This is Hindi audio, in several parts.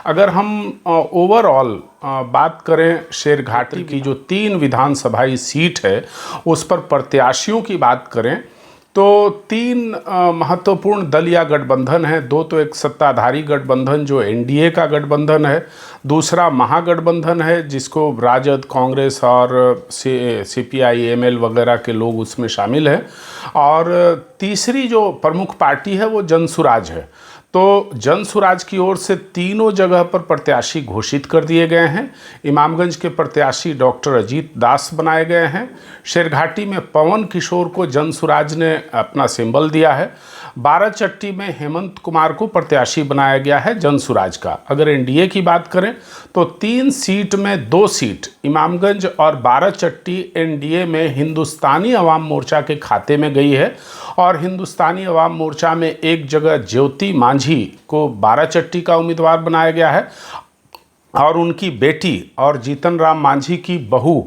अगर हम ओवरऑल बात करें शेरघाटी की जो 3 विधानसभाई सीट है उस पर प्रत्याशियों की बात करें तो 3 महत्वपूर्ण दल या गठबंधन है। 2 तो एक सत्ताधारी गठबंधन जो एनडीए का गठबंधन है, दूसरा महागठबंधन है जिसको राजद, कांग्रेस और सीपीआई एमएल वगैरह के लोग उसमें शामिल हैं, और तीसरी जो प्रमुख पार्टी है वो जनसुराज है। तो जनसुराज की ओर से तीनों जगह पर प्रत्याशी घोषित कर दिए गए हैं। इमामगंज के प्रत्याशी डॉक्टर अजीत दास बनाए गए हैं। शेरघाटी में पवन किशोर को जनसुराज ने अपना सिंबल दिया है। बाराचट्टी में हेमंत कुमार को प्रत्याशी बनाया गया है जनसुराज का। अगर एनडीए की बात करें तो 3 सीट में 2 सीट इमामगंज और बाराचट्टी एनडीए में हिंदुस्तानी अवाम मोर्चा के खाते में गई है, और हिंदुस्तानी अवाम मोर्चा में एक जगह ज्योति मांझी को बाराचट्टी का उम्मीदवार बनाया गया है, और उनकी बेटी और जीतन राम मांझी की बहू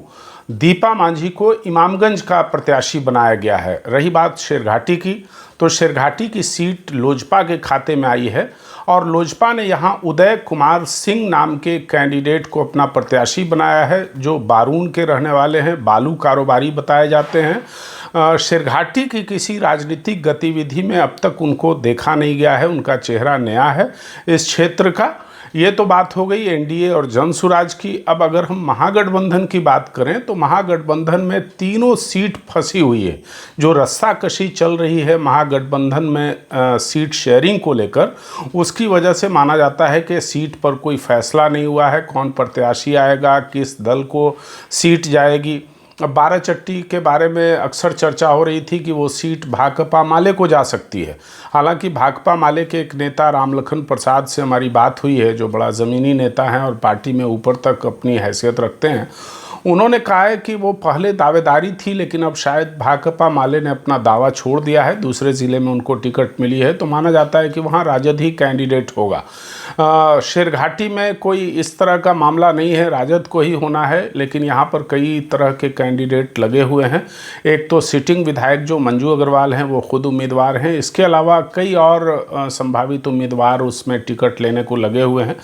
दीपा मांझी को इमामगंज का प्रत्याशी बनाया गया है। रही बात शेरघाटी की, तो शेरघाटी की सीट लोजपा के खाते में आई है, और लोजपा ने यहाँ उदय कुमार सिंह नाम के कैंडिडेट को अपना प्रत्याशी बनाया है, जो बारून के रहने वाले हैं, बालू कारोबारी बताए जाते हैं। शेरघाटी की किसी राजनीतिक गतिविधि में अब तक उनको देखा नहीं गया है, उनका चेहरा नया है इस क्षेत्र का। ये तो बात हो गई एनडीए और जनसुराज की। अब अगर हम महागठबंधन की बात करें तो महागठबंधन में तीनों सीट फंसी हुई है। जो रस्साकशी चल रही है महागठबंधन में सीट शेयरिंग को लेकर, उसकी वजह से माना जाता है कि सीट पर कोई फैसला नहीं हुआ है, कौन प्रत्याशी आएगा, किस दल को सीट जाएगी। अब बाराचट्टी के बारे में अक्सर चर्चा हो रही थी कि वो सीट भाकपा माले को जा सकती है। हालांकि भाकपा माले के एक नेता रामलखन प्रसाद से हमारी बात हुई है, जो बड़ा ज़मीनी नेता हैं और पार्टी में ऊपर तक अपनी हैसियत रखते हैं। उन्होंने कहा है कि वो पहले दावेदारी थी, लेकिन अब शायद भाकपा माले ने अपना दावा छोड़ दिया है, दूसरे ज़िले में उनको टिकट मिली है, तो माना जाता है कि वहाँ राजद ही कैंडिडेट होगा। शेरघाटी में कोई इस तरह का मामला नहीं है, राजद को ही होना है, लेकिन यहाँ पर कई तरह के कैंडिडेट लगे हुए हैं। एक तो सिटिंग विधायक जो मंजू अग्रवाल हैं वो खुद उम्मीदवार हैं, इसके अलावा कई और संभावित उम्मीदवार उसमें टिकट लेने को लगे हुए हैं।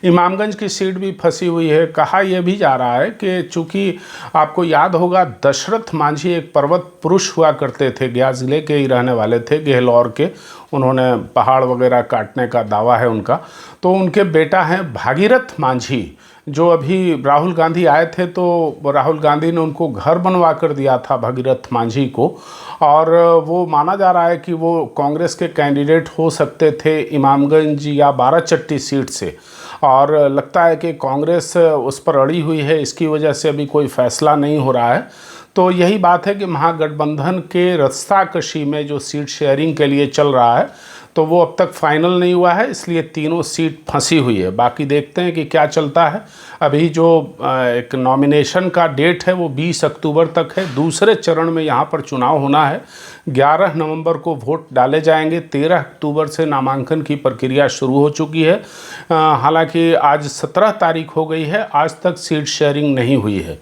इमामगंज की सीट भी फंसी हुई है। कहा यह भी जा रहा है कि चूँकि आपको याद होगा दशरथ मांझी एक पर्वत पुरुष हुआ करते थे, गया ज़िले के ही रहने वाले थे, गेहलोर के, उन्होंने पहाड़ वगैरह काटने का दावा है उनका। तो उनके बेटा हैं भागीरथ मांझी, जो अभी राहुल गांधी आए थे तो राहुल गांधी ने उनको घर बनवा कर दिया था भागीरथ मांझी को, और वो माना जा रहा है कि वो कांग्रेस के कैंडिडेट हो सकते थे इमामगंज या बाराचट्टी सीट से, और लगता है कि कांग्रेस उस पर अड़ी हुई है, इसकी वजह से अभी कोई फैसला नहीं हो रहा है। तो यही बात है कि महागठबंधन के रस्साकशी में जो सीट शेयरिंग के लिए चल रहा है तो वो अब तक फाइनल नहीं हुआ है, इसलिए तीनों सीट फंसी हुई है। बाकी देखते हैं कि क्या चलता है। अभी जो एक नॉमिनेशन का डेट है वो 20 अक्टूबर तक है। दूसरे चरण में यहाँ पर चुनाव होना है। 11 नवंबर को वोट डाले जाएंगे। 13 अक्टूबर से नामांकन की प्रक्रिया शुरू हो चुकी है। हालांकि आज 17 तारीख हो गई है, आज तक सीट शेयरिंग नहीं हुई है।